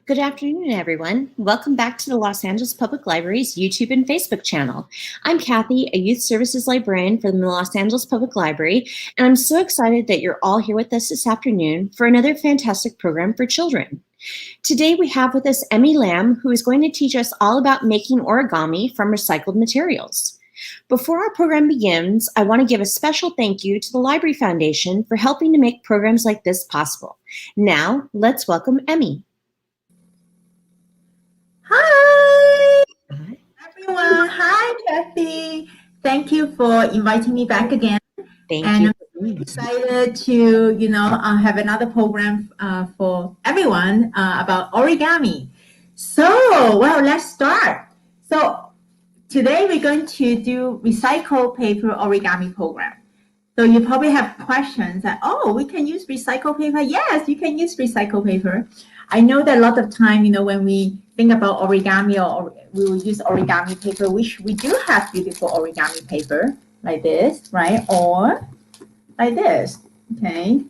Good afternoon, everyone. Welcome back to the Los Angeles Public Library's YouTube and Facebook channel. I'm Kathy, a Youth Services Librarian for the Los Angeles Public Library, and I'm so excited that you're all here with us this afternoon for another fantastic program for children. Today we have with us Emmy Lamb, who is going to teach us all about making origami from recycled materials. Before our program begins, I want to give a special thank you to the Library Foundation for helping to make programs like this possible. Now, let's welcome Emmy. Hi, everyone. Hi, Kathy. Thank you for inviting me back again. Thank you. I'm excited to, have another program for everyone about origami. So, well, let's start. So, today we're going to do recycled paper origami program. So you probably have questions that, oh, we can use recycled paper. Yes, you can use recycled paper. I know that a lot of time, when we think about origami or we will use origami paper, which we do have beautiful origami paper like this, right? Or like this, okay?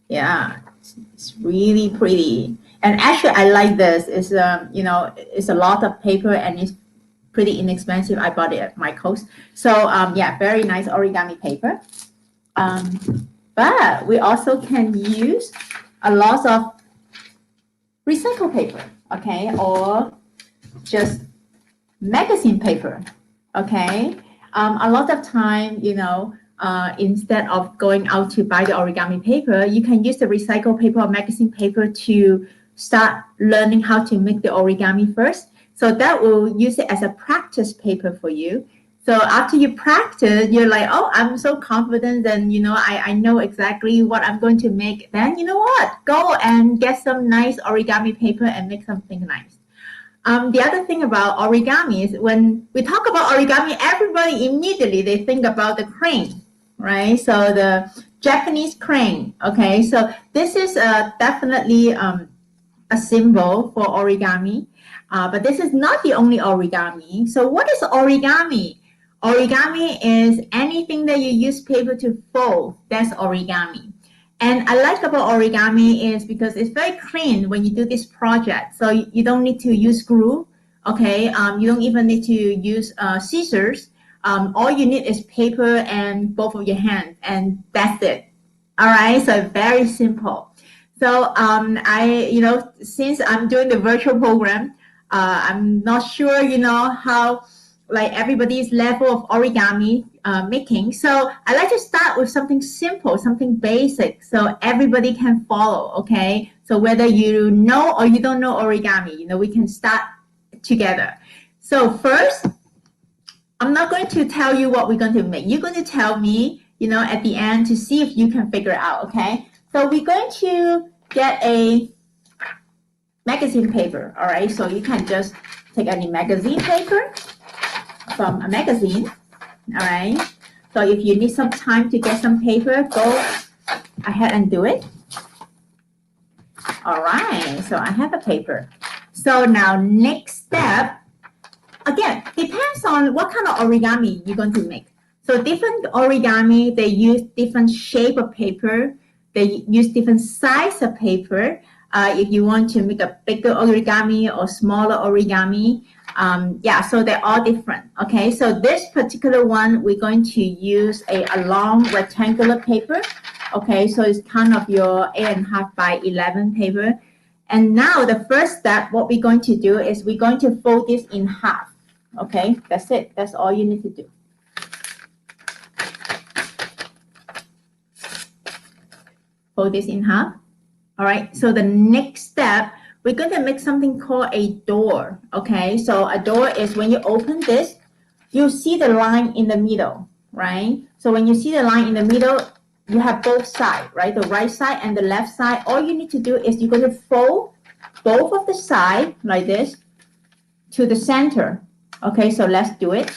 Yeah, it's really pretty. And actually, I like this. It's, it's a lot of paper and it's pretty inexpensive. I bought it at Michael's. So yeah, very nice origami paper. But we also can use a lot of recycled paper, okay, or just magazine paper, okay. A lot of time, instead of going out to buy the origami paper, you can use the recycled paper or magazine paper to start learning how to make the origami first. So that will use it as a practice paper for you. So after you practice, you're like, oh, I'm so confident and, I know exactly what I'm going to make. Then you know what? Go and get some nice origami paper and make something nice. The other thing about origami is when we talk about origami, everybody immediately, they think about the crane, right? So the Japanese crane, okay? So this is definitely a symbol for origami, but this is not the only origami. So what is origami? Origami is anything that you use paper to fold. That's origami. And I like about origami is because it's very clean when you do this project. So you don't need to use glue, okay? You don't even need to use scissors. All you need is paper and both of your hands, and that's it. All right, so very simple. So since I'm doing the virtual program, I'm not sure, how like everybody's level of origami making. So I like to start with something simple, something basic, so everybody can follow, okay? So whether you know or you don't know origami, we can start together. So first, I'm not going to tell you what we're going to make. You're going to tell me, at the end to see if you can figure it out, okay? So we're going to get a magazine paper, all right? So you can just take any magazine paper from a magazine, all right? So if you need some time to get some paper, go ahead and do it. All right, so I have a paper. So now next step, again, depends on what kind of origami you're going to make. So different origami, they use different shape of paper. They use different size of paper. If you want to make a bigger origami or smaller origami, so they're all different. Okay, so this particular one, we're going to use a long rectangular paper. Okay, so it's kind of your 8.5 by 11 paper. And now the first step, what we're going to do is we're going to fold this in half. Okay, that's it. That's all you need to do. Fold this in half. All right, so the next step, we're going to make something called a door. Okay, so a door is when you open this, you see the line in the middle, right? So when you see the line in the middle, you have both sides, right? The right side and the left side. All you need to do is you're going to fold both of the sides like this to the center. Okay, so let's do it.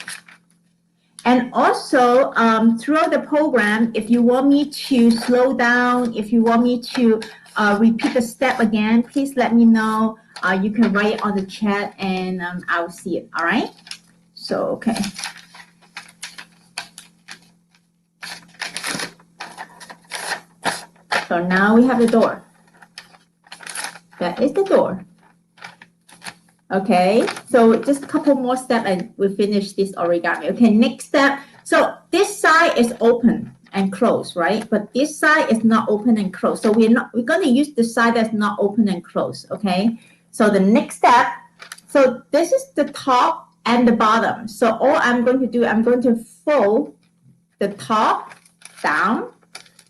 And also, throughout the program, if you want me to slow down, if you want me to repeat the step again, please let me know. You can write it on the chat and I'll see it, all right? So, okay. So now we have the door. That is the door. Okay, so just a couple more steps and we finish this origami. Okay, next step. So this side is open and closed, right? But this side is not open and closed. So we're going to use the side that's not open and closed. Okay, so the next step. So this is the top and the bottom. So all I'm going to do, I'm going to fold the top down,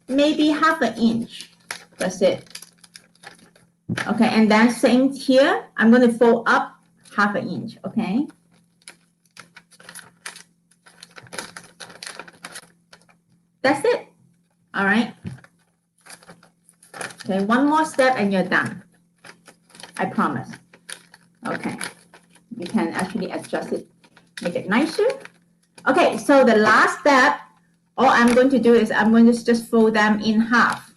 maybe 1/2 inch. That's it. Okay, and then same here, I'm going to fold up 1/2 inch, okay? That's it. All right. Okay, one more step and you're done. I promise. Okay, you can actually adjust it, make it nicer. Okay, so the last step, all I'm going to do is I'm going to just fold them in half.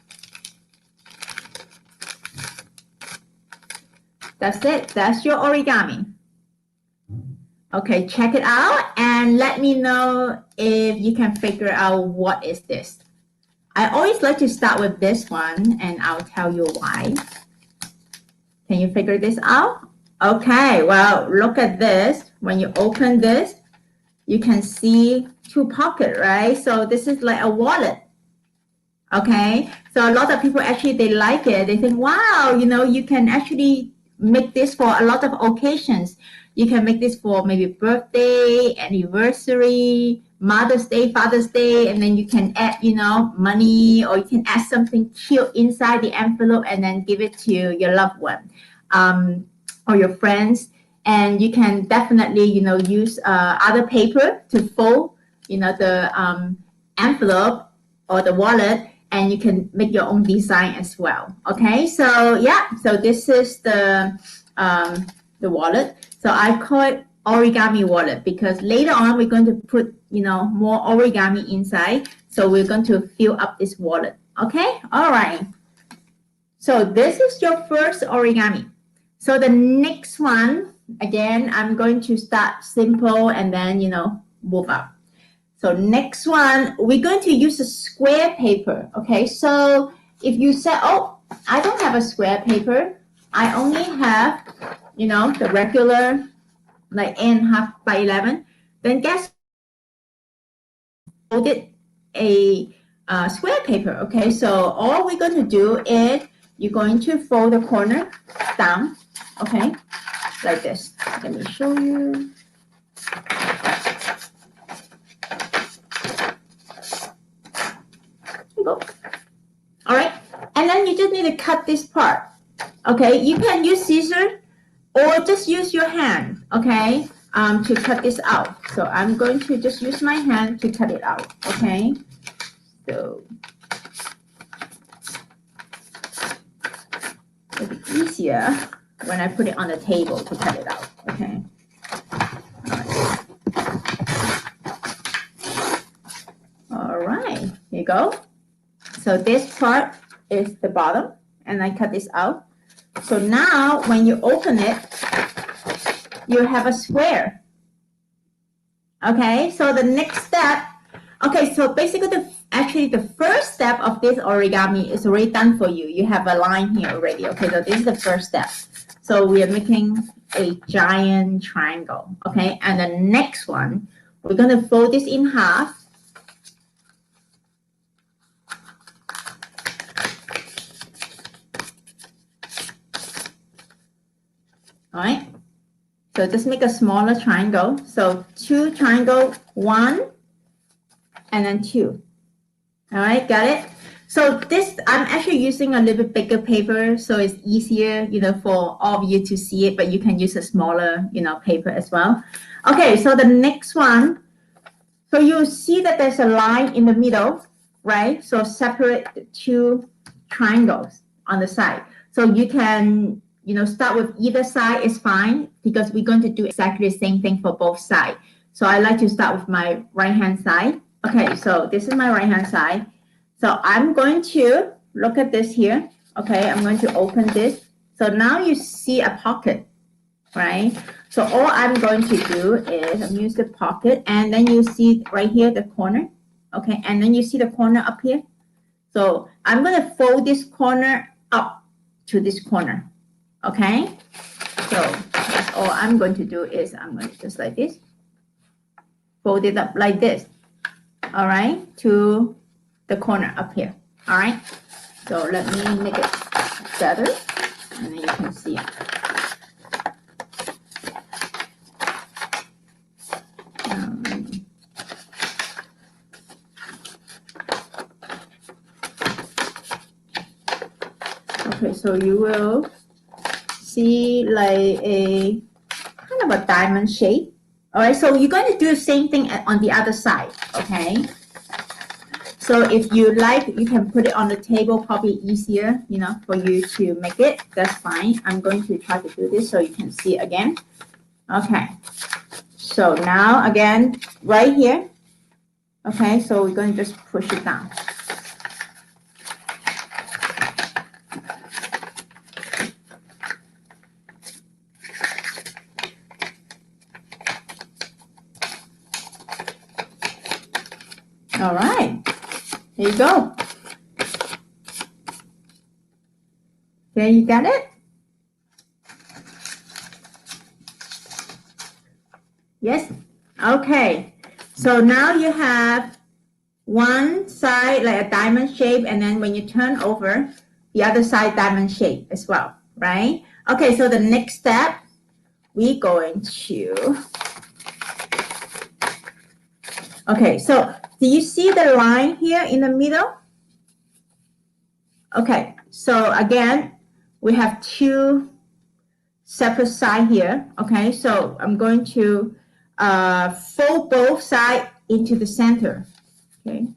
That's it. That's your origami. Okay, check it out and let me know if you can figure out what is this. I always like to start with this one and I'll tell you why. Can you figure this out? Okay, well, look at this. When you open this, you can see 2 pockets, right? So this is like a wallet. Okay, so a lot of people actually, they like it. They think, wow, you know, you can actually make this for a lot of occasions. You can make this for maybe birthday, anniversary, Mother's Day, Father's Day, and then you can add, you know, money, or you can add something cute inside the envelope and then give it to your loved one or your friends. And you can definitely, you know, use other paper to fold, you know, the envelope or the wallet, and you can make your own design as well. Okay, so yeah, so this is the wallet. So I call it origami wallet because later on we're going to put, you know, more origami inside. So we're going to fill up this wallet. Okay, all right. So this is your first origami. So the next one, again, I'm going to start simple and then, you know, move up. So next one, we're going to use a square paper. Okay, so if you say, oh, I don't have a square paper, I only have, you know, the regular like 8.5 by 11, then guess folded a square paper. Okay, so all we're going to do is you're going to fold the corner down, okay, like this. Let me show you. Go. All right, and then you just need to cut this part. Okay, you can use scissors or just use your hand, okay, to cut this out. So I'm going to just use my hand to cut it out, okay? So it'll be easier when I put it on the table to cut it out, okay? All right, here you go. So this part is the bottom, and I cut this out. So now when you open it, you have a square. Okay, so the next step, okay, so basically the first step of this origami is already done for you. You have a line here already. Okay, so this is the first step. So we are making a giant triangle. Okay, and the next one, we're going to fold this in half. All right, so just make a smaller triangle. So 2 triangle, 1, and then 2. All right, got it? So this, I'm actually using a little bit bigger paper, so it's easier, you know, for all of you to see it, but you can use a smaller, you know, paper as well. Okay, so the next one, so you see that there's a line in the middle, right? So separate the 2 triangles on the side. So you can, you know, start with either side is fine because we're going to do exactly the same thing for both sides. So I like to start with my right-hand side. Okay, so this is my right-hand side. So I'm going to look at this here. Okay, I'm going to open this. So now you see a pocket, right? So all I'm going to do is I'm use the pocket, and then you see right here the corner. Okay, and then you see the corner up here. So I'm going to fold this corner up to this corner. Okay, so let's all I'm going to do is I'm going to just like this, fold it up like this, all right, to the corner up here, all right. So let me make it better, and then you can see it. Okay, so you will see like a kind of a diamond shape. All right, so you're going to do the same thing on the other side, okay? So if you like, you can put it on the table, probably easier, you know, for you to make it. That's fine. I'm going to try to do this so you can see it again. Okay, so now again, right here. Okay, so we're going to just push it down. All right, there you go. There, you got it? Yes? Okay, so now you have one side like a diamond shape, and then when you turn over, the other side diamond shape as well, right? Okay, so the next step, we're going to, okay, so do you see the line here in the middle? Okay, so again, we have two separate sides here. Okay, so I'm going to fold both sides into the center. Okay.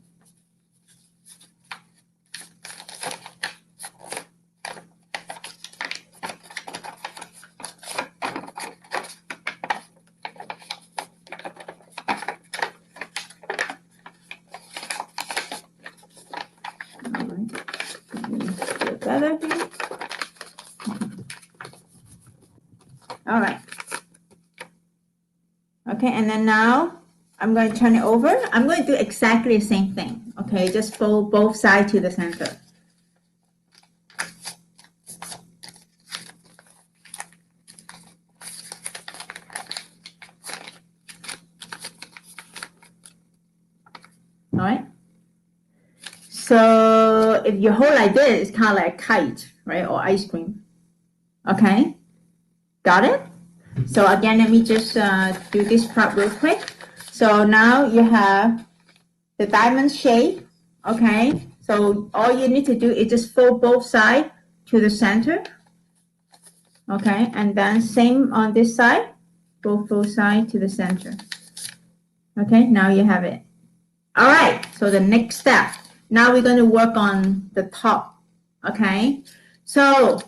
All right. Okay, and then now I'm going to turn it over. I'm going to do exactly the same thing. Okay, just fold both sides to the center. All right. So if you hold like this, it's kind of like a kite, right, or ice cream. Okay, got it? So again, let me just do this part real quick. So now you have the diamond shape, okay? So all you need to do is just fold both sides to the center, okay? And then same on this side, fold both sides to the center. Okay, now you have it. All right, so the next step. Now we're going to work on the top, okay? So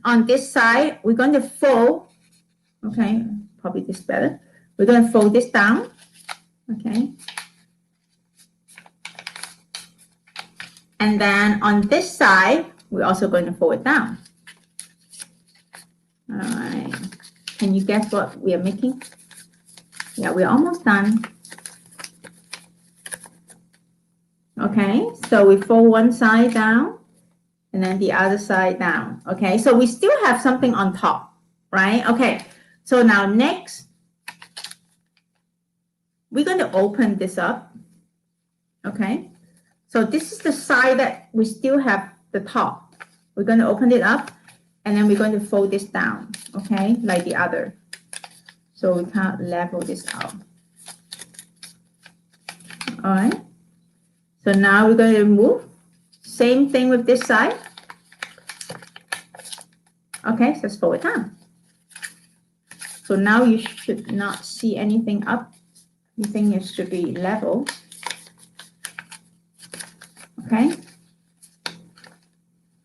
on this side, we're going to fold, okay, probably this better. We're going to fold this down, okay? And then on this side, we're also going to fold it down. All right, can you guess what we are making? Yeah, we're almost done. Okay, so we fold one side down and then the other side down. Okay, so we still have something on top, right? Okay, so now next, we're going to open this up. Okay, so this is the side that we still have the top. We're going to open it up and then we're going to fold this down, okay, like the other. So we can't level this out. All right. So now we're going to remove. Same thing with this side. Okay, so let's fold it down. So now you should not see anything up. You think it should be level. Okay.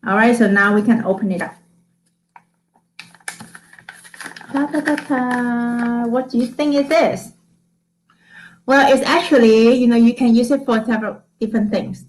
All right, so now we can open it up. Ta, ta, ta, ta. What do you think it is? Well, it's actually, you know, you can use it for several different things.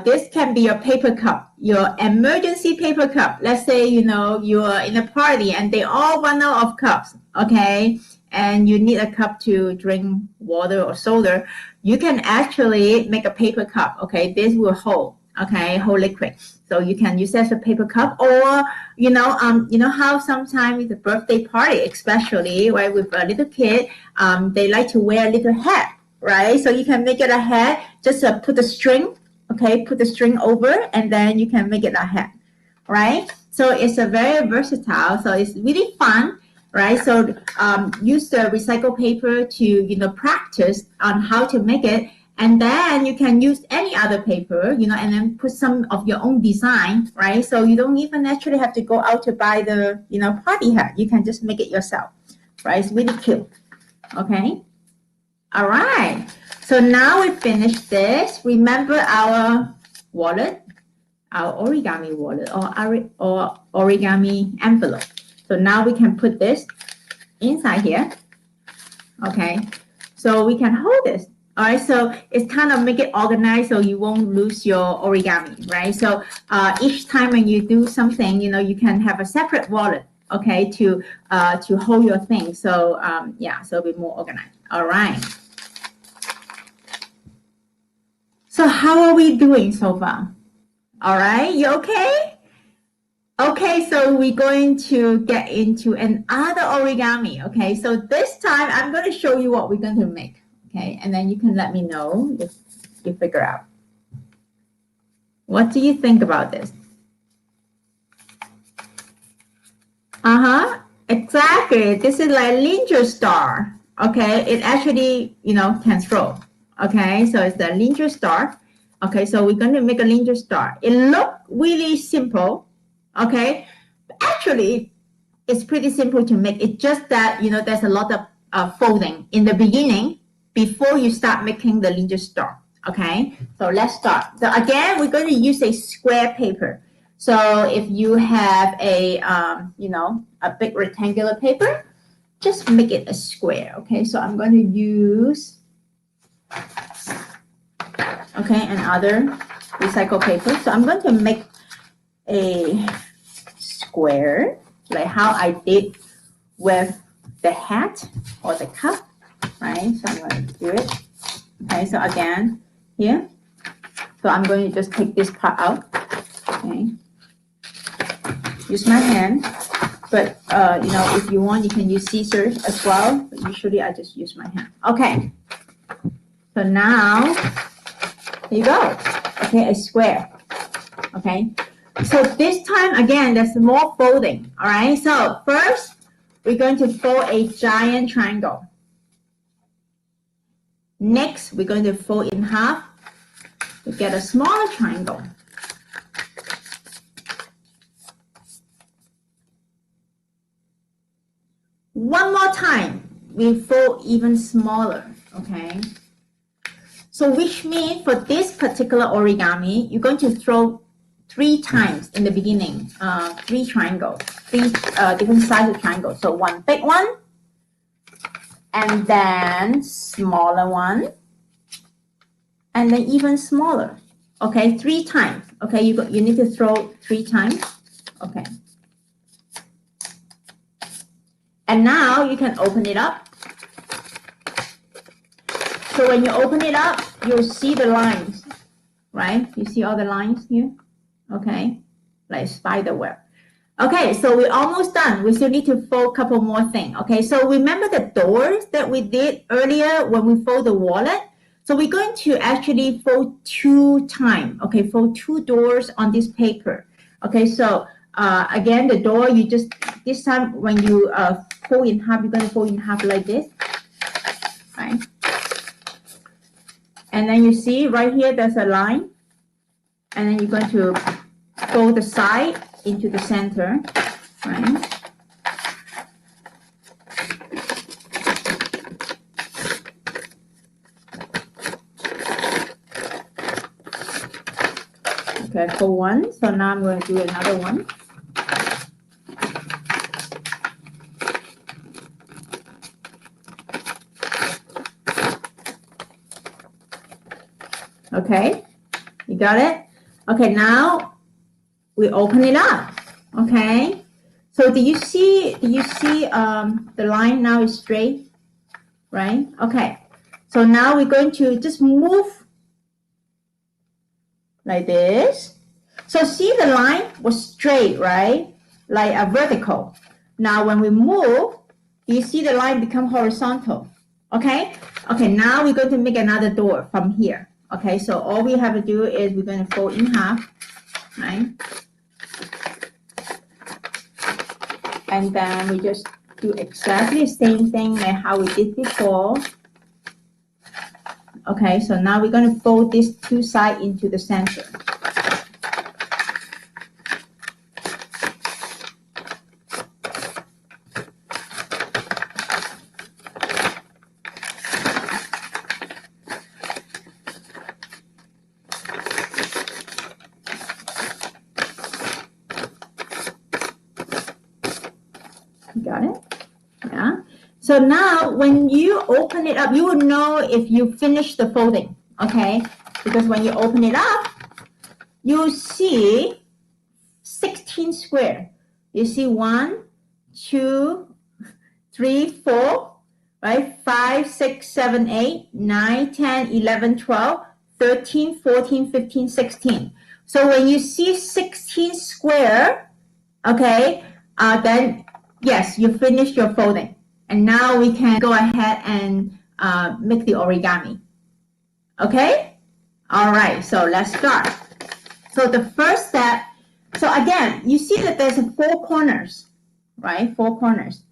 This can be your paper cup, your emergency paper cup. Let's say, you know, you're in a party and they all run out of cups, okay? And you need a cup to drink water or soda. You can actually make a paper cup, okay? This will hold. okay, whole liquid. So you can use it as a paper cup, or you know how sometimes it's a birthday party, especially right, with a little kid, they like to wear a little hat, right? So you can make it a hat. Just put the string, okay, put the string over, and then you can make it a hat, right? So it's a very versatile. So it's really fun, right? So use the recycled paper to practice on how to make it. And then you can use any other paper, and then put some of your own design, right? So you don't even actually have to go out to buy the, party hat. You can just make it yourself, right? It's really cute, okay? All right. So now we finished this. Remember our wallet, our origami wallet, or origami envelope. So now we can put this inside here, okay? So we can hold this. All right, so it's kind of make it organized so you won't lose your origami, right? So each time when you do something, you can have a separate wallet, okay, to hold your things. So yeah, so it'll be more organized. All right. So how are we doing so far? All right, you okay? Okay, so we're going to get into another origami. Okay, so this time I'm going to show you what we're going to make. Okay, and then you can let me know if you figure out. What do you think about this? Exactly. This is like ninja star. Okay, it actually, can throw. Okay, so it's the ninja star. Okay, so we're going to make a ninja star. It looks really simple. Okay, actually, it's pretty simple to make. It's just that, there's a lot of folding in the beginning before you start making the ninja star. Okay, so let's start. So again, we're going to use a square paper. So if you have a big rectangular paper, just make it a square. Okay, so I'm going to use another recycled paper. So I'm going to make a square like how I did with the hat or the cup, right? So I'm going to do it. Okay, so again here, so I'm going to just take this part out. Okay, use my hand, but if you want, you can use scissors as well, but usually I just use my hand. Okay, so now here you go. Okay, a square. Okay, so this time again there's more folding. All right, so first we're going to fold a giant triangle. Next we're going to fold in half to get a smaller triangle. One more time, we fold even smaller, okay? So which means for this particular origami, you're going to throw 3 times in the beginning, 3 triangles, 3 different sizes of triangles. So one big one, and then smaller one, and then even smaller. Okay, 3 times. Okay, you need to throw 3 times. Okay. And now you can open it up. So when you open it up, you'll see the lines, right? You see all the lines here? Okay, like spider web. Okay, so we're almost done. We still need to fold a couple more things. Okay, so remember the doors that we did earlier when we fold the wallet? So we're going to actually fold 2 times. Okay, fold 2 doors on this paper. Okay, so again, the door, you just, this time when you fold in half, you're going to fold in half like this, right? And then you see right here, there's a line. And then you're going to fold the side into the center, right? Okay, fold one. So now I'm going to do another one. Okay, you got it? Okay, now we open it up. Okay, so do you see the line now is straight, right? Okay, so now we're going to just move like this. So see, the line was straight, right? Like a vertical. Now when we move, you see the line become horizontal. Okay? Okay, now we're going to make another door from here. Okay, so all we have to do is we're going to fold in half, right? And then we just do exactly the same thing like how we did before. Okay, so now we're going to fold these two sides into the center. Got it? Yeah. So now when you open it up, you will know if you finish the folding, okay? Because when you open it up, you see 16 square. You see 1, 2, 3, 4, right? 5, 6, 7, 8, 9, 10, 11, 12, 13, 14, 15, 16. So when you see 16 square, okay, then yes, you finished your folding. And now we can go ahead and make the origami. Okay? All right, so let's start. So the first step, so again, you see that there's 4 corners, right? 4 corners.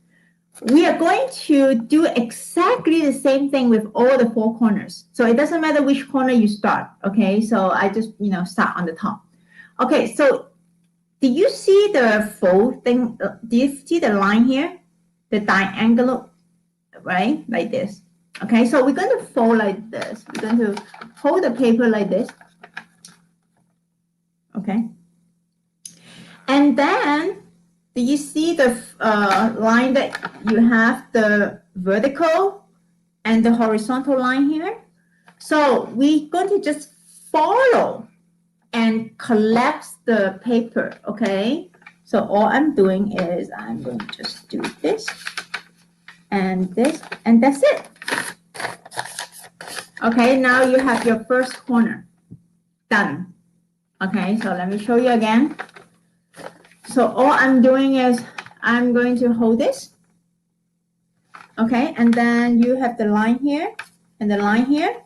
We are going to do exactly the same thing with all the 4 corners. So it doesn't matter which corner you start, okay? So I just, start on the top. Okay, so did you see the fold thing? Do you see the line here? The diagonal, right? Like this. Okay, so we're going to fold like this. We're going to hold the paper like this. Okay. And then, do you see the line that you have the vertical and the horizontal line here? So we're going to just follow and collapse the paper, okay? So all I'm doing is I'm going to just do this, and that's it. Okay, now you have your first corner done. Okay, so let me show you again. So all I'm doing is I'm going to hold this. Okay, and then you have the line here and the line here.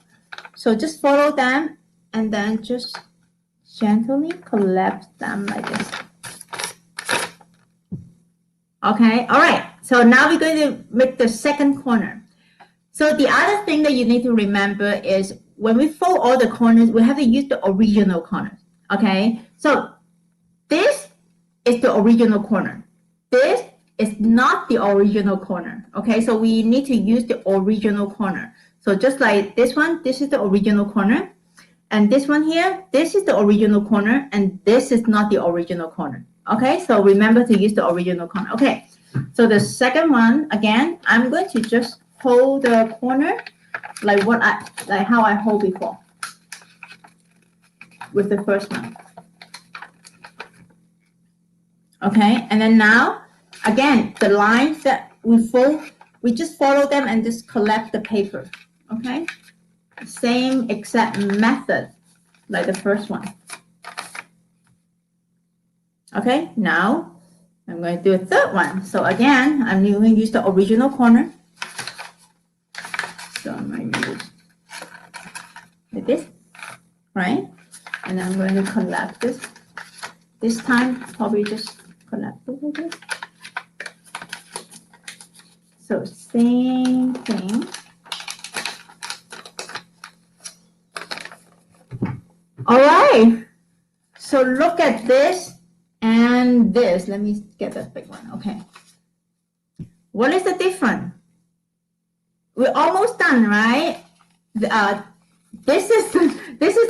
So just follow them and then just gently collapse them like this. Okay, all right. So now we're going to make the second corner. So the other thing that you need to remember is when we fold all the corners, we have to use the original corners. Okay, so this is the original corner. This is not the original corner. Okay, so we need to use the original corner. So just like this one, this is the original corner. And this one here, this is the original corner, and this is not the original corner. Okay, so remember to use the original corner. Okay, so the second one, again, I'm going to just hold the corner like how I hold before with the first one. Okay, and then now, again, the lines that we fold, we just follow them and just collect the paper. Okay, same exact method like the first one. Okay, now I'm going to do a third one. So again, I'm going to use the original corner. So I'm going to use like this, right? And I'm going to collect this. This time, probably just collect it like this. So same thing. All right. So look at this and this. Let me get that big one. Okay. What is the difference? We're almost done, right? This is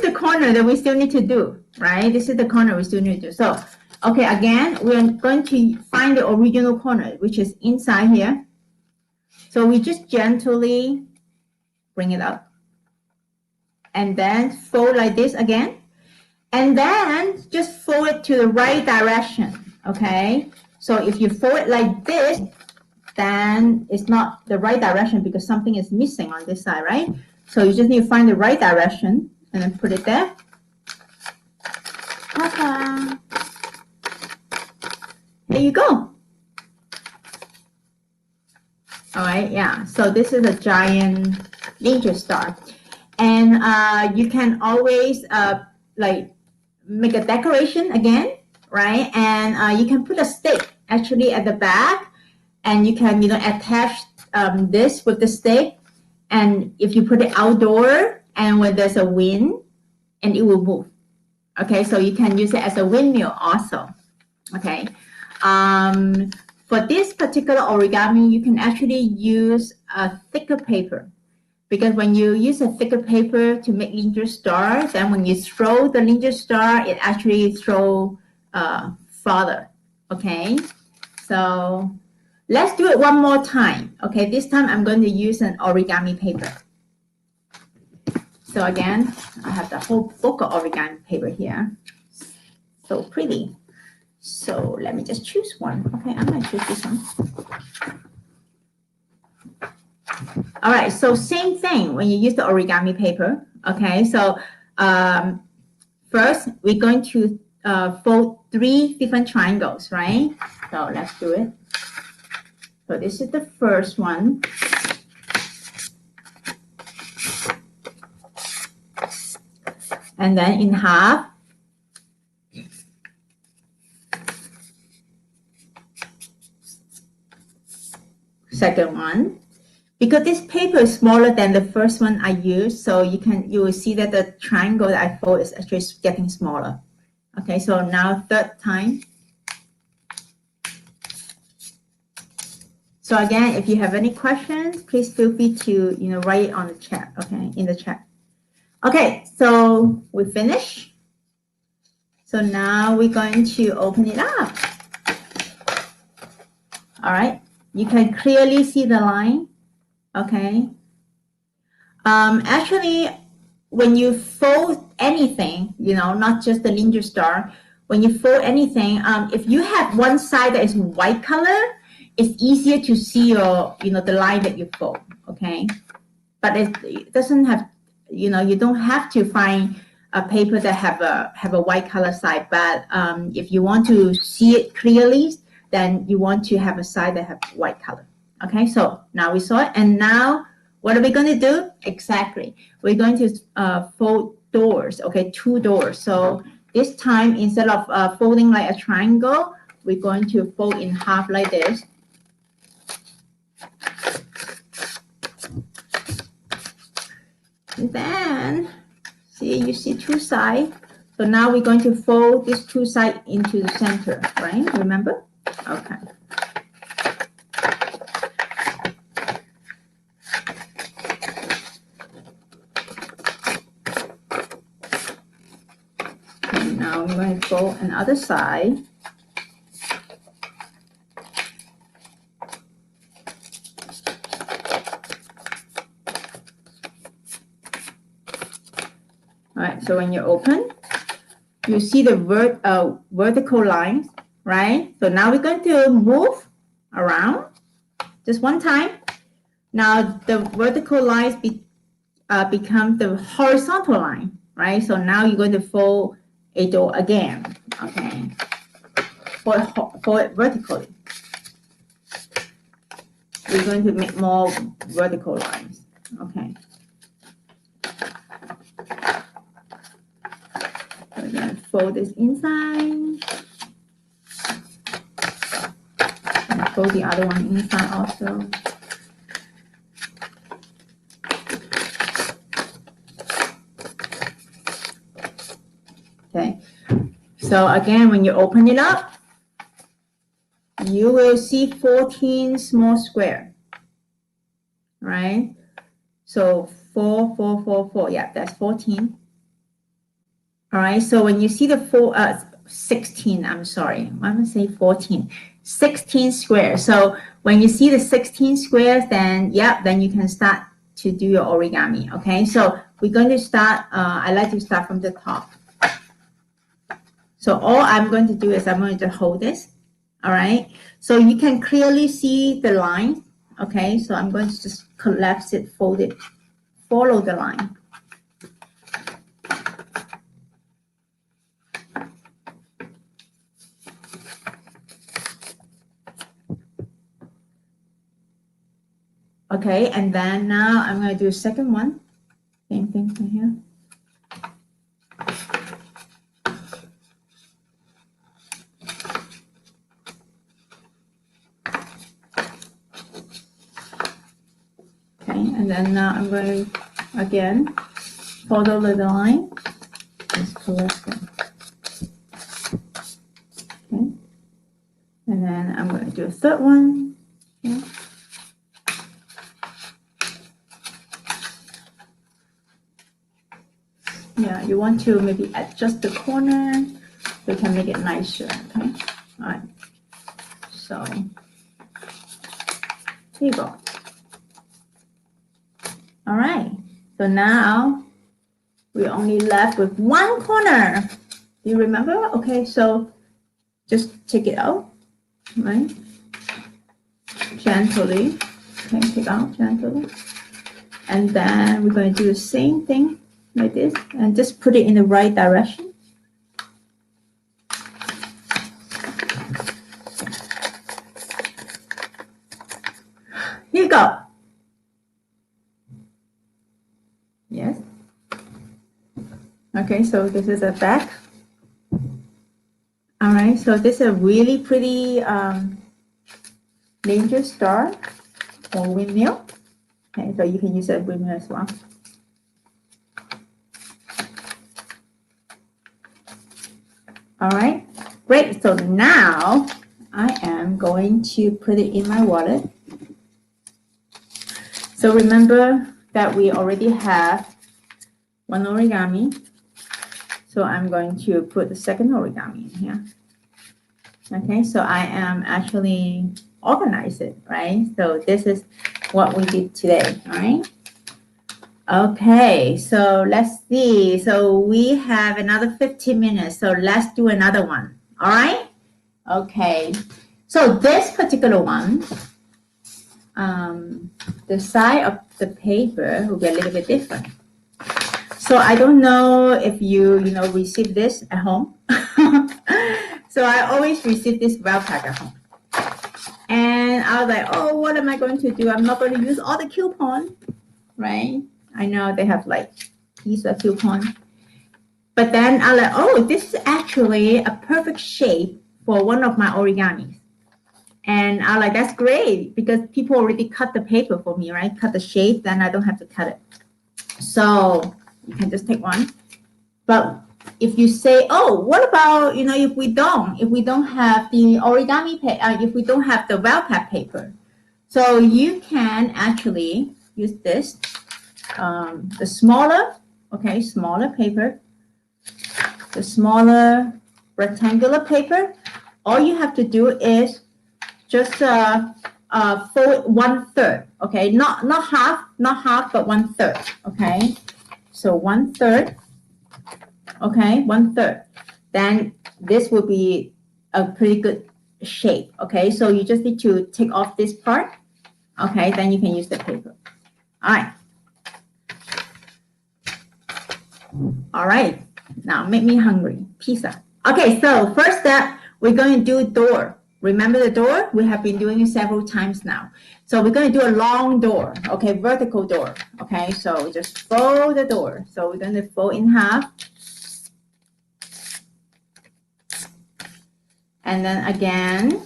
the corner that we still need to do, right? This is the corner we still need to do. So, okay, again, we're going to find the original corner, which is inside here. So we just gently bring it up. And then fold like this again. And then just fold it to the right direction, okay? So if you fold it like this, then it's not the right direction because something is missing on this side, right? So you just need to find the right direction and then put it there. Ta-da! There you go. All right, yeah. So this is a giant ninja star, and you can always like make a decoration again, right? And you can put a stick actually at the back, and you can attach this with the stick, and if you put it outdoor and when there's a wind, and it will move. Okay, so you can use it as a windmill also. Okay. For this particular origami, you can actually use a thicker paper, because when you use a thicker paper to make ninja star, then when you throw the ninja star, it actually throw farther. Okay, so let's do it one more time. Okay, this time I'm going to use an origami paper. So again, I have the whole book of origami paper here. So pretty. So let me just choose one. Okay, I'm going to choose this one. All right, so same thing when you use the origami paper. Okay, so first we're going to fold 3 different triangles, right? So let's do it. So this is the first one. And then in half. Second one. Because this paper is smaller than the first one I used, so you will see that the triangle that I fold is actually getting smaller. Okay, so now third time. So again, if you have any questions, please feel free to write it on the chat. Okay, in the chat. Okay, so we finished. So now we're going to open it up. All right, you can clearly see the line. Okay. Actually, when you fold anything, not just the ninja star, when you fold anything, if you have one side that is white color, it's easier to see the line that you fold. Okay, but it doesn't have, you don't have to find a paper that have a white color side. But if you want to see it clearly, then you want to have a side that have white color. Okay, so now we saw it, and now what are we going to do? Exactly, we're going to fold doors. Okay, 2 doors. So this time, instead of folding like a triangle, we're going to fold in half like this. And then, you see 2 sides. So now we're going to fold these 2 sides into the center, right? Remember? Okay. And now I'm going to fold another side. All right, so when you open, you see the vertical lines, right? So now we're going to move around just one time. Now the vertical lines become the horizontal line, right? So now you're going to fold a door again, okay? Fold it vertically. We're going to make more vertical lines, okay? So again, fold this inside. And fold the other one inside also. Okay, so again, when you open it up, you will see 14 small square, right? So 4, 4, 4, 4, yeah, that's 14. All right, so when you see the 16, I'm sorry, I'm gonna say 14, 16 squares. So when you see the 16 squares, then yeah, then you can start to do your origami. Okay, so we're going to start, I like to start from the top. So all I'm going to do is I'm going to hold this. All right, so you can clearly see the line. Okay, so I'm going to just collapse it, fold it, follow the line. Okay, and then now I'm going to do a second one. Same thing from here. Okay, and then now I'm going to again follow the line. Just correct them. Okay, and then I'm going to do a third one. Okay. Yeah, you want to maybe adjust the corner. We can make it nicer. Okay, all right. So here you go. All right. So now we're only left with one corner. Do you remember? Okay, so just take it out, right? Gently. Okay, take out gently. And then we're going to do the same thing like this and just put it in the right direction. Here you go. Yes. Okay, so this is a back. All right, so this is a really pretty danger star or windmill. Okay, so you can use a windmill as well. All right, great. So now I am going to put it in my wallet. So remember that we already have one origami. So I'm going to put the second origami in here. Okay, so I am actually organized it, right? So this is what we did today, all right? Okay, so let's see. So we have another 15 minutes. So let's do another one, all right? Okay, so this particular one, the side of the paper will be a little bit different. So I don't know if you receive this at home. So I always receive this well pack at home. And I was like, oh, what am I going to do? I'm not going to use all the coupon, right? I know they have like piece of coupon. But then I was like, oh, this is actually a perfect shape for one of my origamis. And I was like, that's great because people already cut the paper for me, right? Cut the shape, then I don't have to cut it. So you can just take one. But if you say, oh, what about, if we don't have the origami paper, if we don't have the well pack paper, so you can actually use this, the smaller paper, the smaller rectangular paper. All you have to do is just fold 1/3, okay, not half, but 1/3, okay. So 1/3. Okay, 1/3. Then this will be a pretty good shape. Okay, so you just need to take off this part. Okay, then you can use the paper. All right. All right. Now make me hungry. Pizza. Okay, so first step, we're going to do door. Remember the door? We have been doing it several times now. So we're going to do a long door. Okay, vertical door. Okay, so just fold the door. So we're going to fold in half. And then again,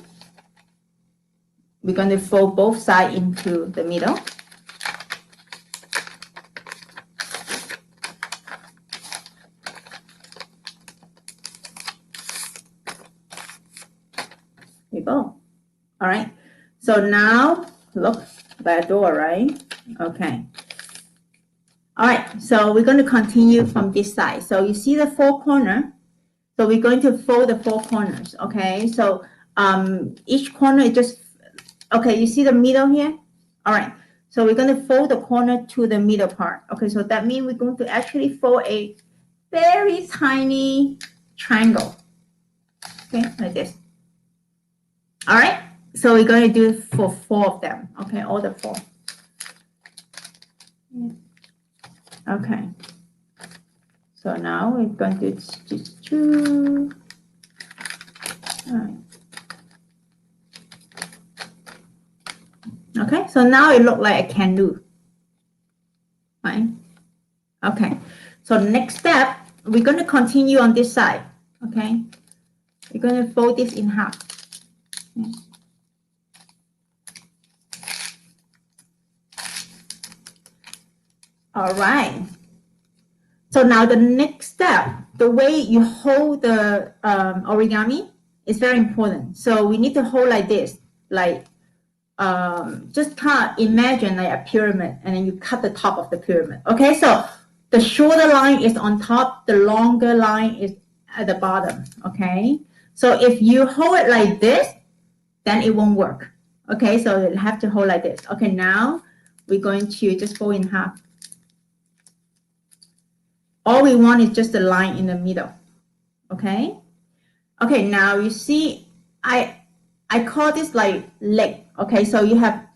we're going to fold both sides into the middle. There you go. All right. So now look like a door, right? Okay. All right. So we're going to continue from this side. So you see the four corner. So we're going to fold the four corners. Okay. So each corner is just, okay, you see the middle here? All right. So we're going to fold the corner to the middle part. Okay. So that means we're going to actually fold a very tiny triangle. Okay. Like this. All right. So we're going to do it for 4 of them. Okay. All the 4. Okay. So now we're going to do just 2. All right. Okay, so now it looks like a candle, right? Okay, so next step, we're going to continue on this side. Okay, we're going to fold this in half. Okay. All right. So now the next step, the way you hold the origami is very important. So we need to hold like this, like just kind of imagine like a pyramid, and then you cut the top of the pyramid. Okay, so the shorter line is on top, the longer line is at the bottom. Okay, so if you hold it like this, then it won't work. Okay, so you have to hold like this. Okay, now we're going to just fold in half. All we want is just the line in the middle. Okay, okay, now you see I call this like leg. Okay, so you have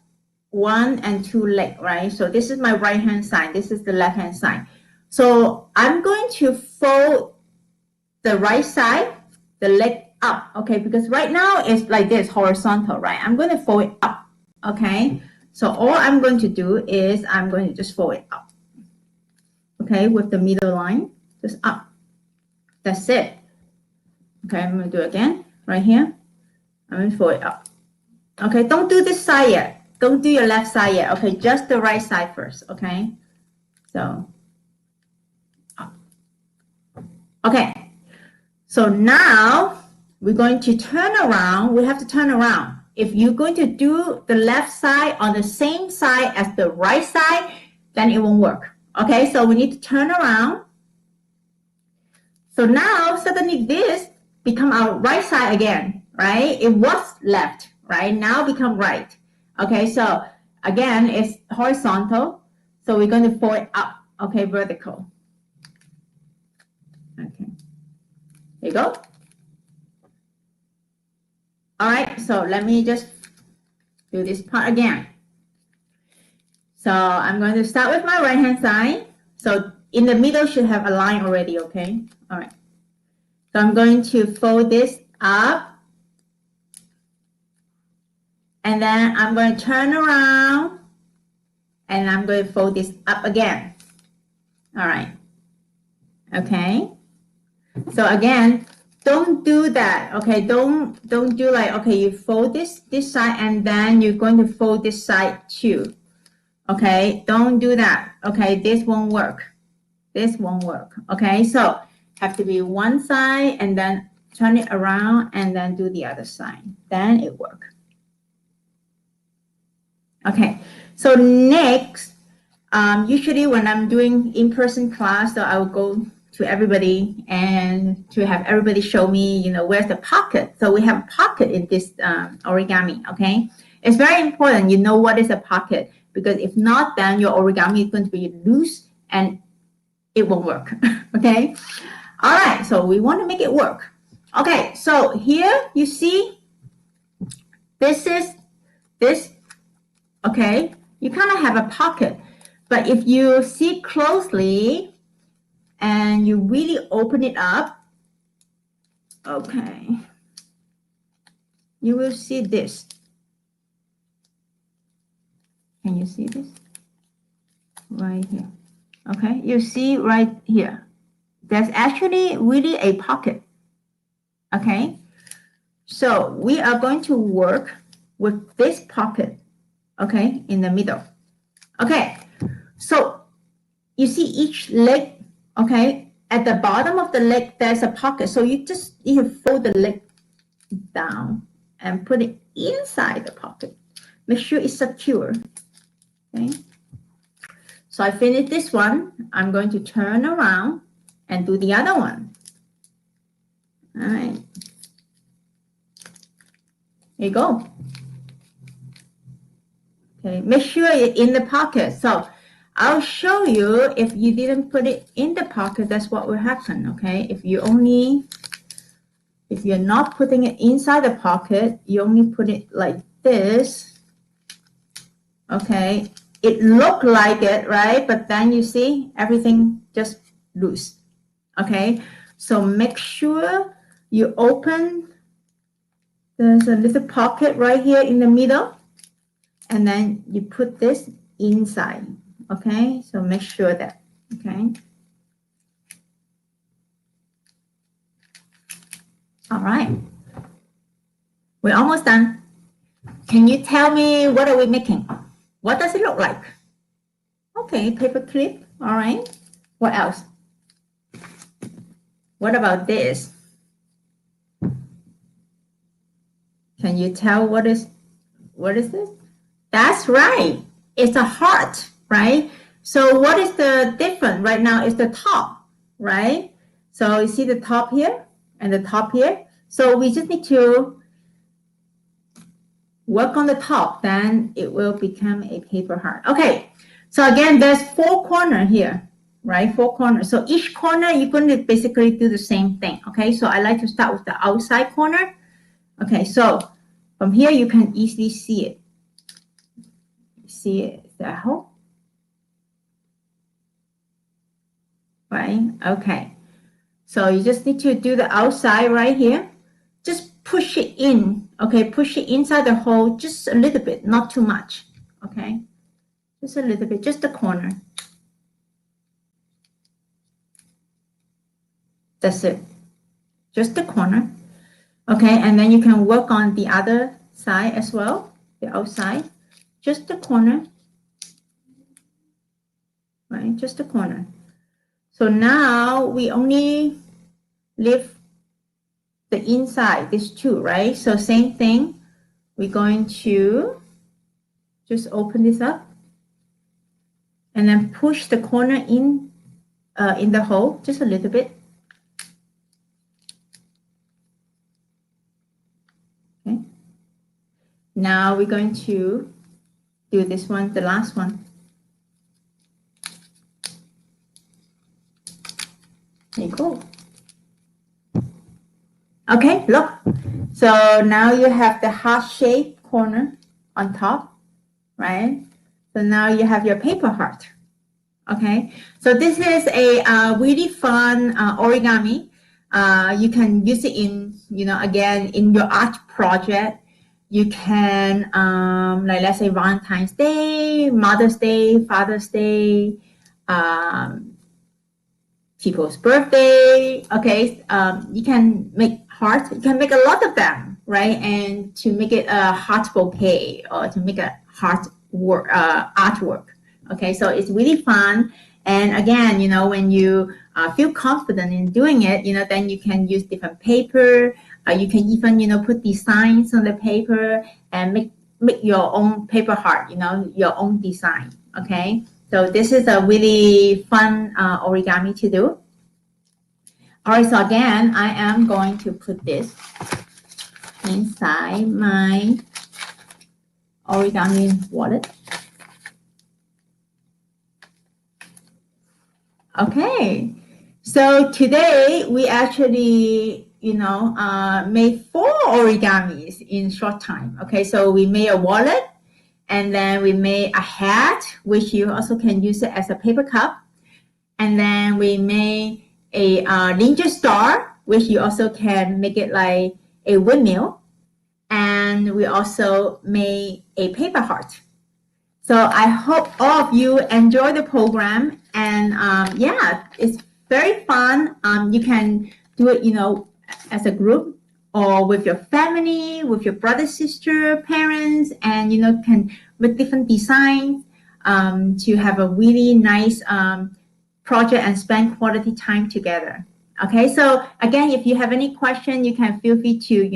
1 and 2 leg, right? So this is my right hand side, this is the left hand side. So I'm going to fold the right side, the leg up, okay, because right now it's like this, horizontal, right? I'm going to fold it up. Okay, so all I'm going to do is I'm going to just fold it up, okay, with the middle line, just up. That's it. Okay, I'm going to do it again right here. I'm going to fold it up. Okay, don't do this side yet. Don't do your left side yet. Okay, just the right side first. Okay, so up. Okay, so now we're going to turn around. We have to turn around. If you're going to do the left side on the same side as the right side, then it won't work. Okay, so we need to turn around. So now suddenly this become our right side again, right? It was left, right? Now become right. Okay, so again, it's horizontal. So we're going to fold it up, okay, vertical. Okay, there you go. All right, so let me just do this part again. So I'm going to start with my right hand side. So in the middle should have a line already, okay? All right. So I'm going to fold this up. And then I'm going to turn around. And I'm going to fold this up again. All right. Okay. So again, don't do that. Okay. Don't do like, okay, you fold this side and then you're going to fold this side too. Okay. Don't do that. Okay. This won't work. This won't work. Okay. So have to be one side and then turn it around and then do the other side. Then it works. Okay. So next, usually when I'm doing in-person class, so I will go to everybody and to have everybody show me, you know, where's the pocket. So we have a pocket in this origami, okay? It's very important you know what is a pocket, because if not, then your origami is going to be loose and it won't work, okay? All right, so we want to make it work. Okay, so here you see, this is this, okay? You kind of have a pocket, but if you see closely and you really open it up, okay, you will see this. Can you see this? Right here. Okay, you see right here. There's actually really a pocket. Okay, so we are going to work with this pocket, okay, in the middle. Okay, so you see each leg, okay, at the bottom of the leg, there's a pocket. So you fold the leg down and put it inside the pocket. Make sure it's secure, okay. So I finished this one. I'm going to turn around and do the other one. All right. There you go. Okay, make sure it's in the pocket. So I'll show you if you didn't put it in the pocket, that's what will happen, okay? If you're not putting it inside the pocket, you only put it like this, okay? It look like it, right? But then you see everything just loose, okay? So make sure you open, there's a little pocket right here in the middle. and then you put this inside, okay? So make sure that, okay? All right, we're almost done. Can you tell me what are we making? What does it look like? Okay, paper clip, all right. What else? What about this? Can you tell what is this? That's right, it's a heart, right? So what is the difference right now is the top, right? So you see the top here and the top here. So we just need to work on the top, then it will become a paper heart. Okay, so again, there's 4 corners here, right? 4 corners. So each corner, you're going to basically do the same thing, okay? So I like to start with the outside corner. Okay, so from here, you can easily see it. See it, that hole? Right, okay. So you just need to do the outside right here. Just push it in, okay? Push it inside the hole just a little bit, not too much, okay? Just a little bit, just the corner. That's it, just the corner. Okay, and then you can work on the other side as well, the outside, just the corner, right? Just the corner. So now we only leave the inside, these 2, right? So same thing, we're going to just open this up and then push the corner in the hole just a little bit. Okay. Now we're going to do this one, the last one. There you go. Okay, look. So now you have the heart-shaped corner on top, right? So now you have your paper heart. Okay, so this is a really fun origami. You can use it in, again, in your art project. You can, like, let's say Valentine's Day, Mother's Day, Father's Day, people's birthday. Okay, you can make hearts. You can make a lot of them, right? And to make it a heart bouquet or to make a heart artwork. Okay, so it's really fun. And again, when you feel confident in doing it, then you can use different paper. You can even, put designs on the paper and make your own paper heart, your own design. Okay, so this is a really fun origami to do. All right, so again, I am going to put this inside my origami wallet. Okay, so today we actually, made 4 origamis in short time. Okay, so we made a wallet, and then we made a hat, which you also can use it as a paper cup. And then we made a ninja star, which you also can make it like a windmill. And we also made a paper heart. So I hope all of you enjoy the program. And yeah, it's very fun. You can do it, as a group or with your family, with your brother, sister, parents, and, can with different designs to have a really nice project and spend quality time together. Okay, so again, if you have any question, you can feel free to,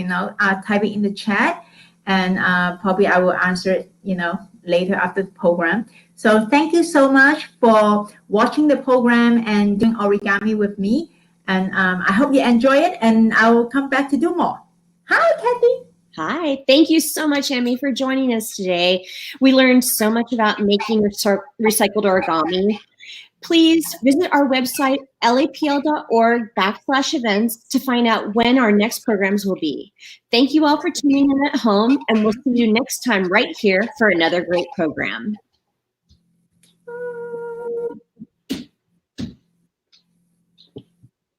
type it in the chat, and probably I will answer it, later after the program. So thank you so much for watching the program and doing origami with me. And I hope you enjoy it, and I will come back to do more. Hi, Kathy. Hi, thank you so much, Emmy, for joining us today. We learned so much about making recycled origami. Please visit our website, lapl.org/events, to find out when our next programs will be. Thank you all for tuning in at home, and we'll see you next time right here for another great program.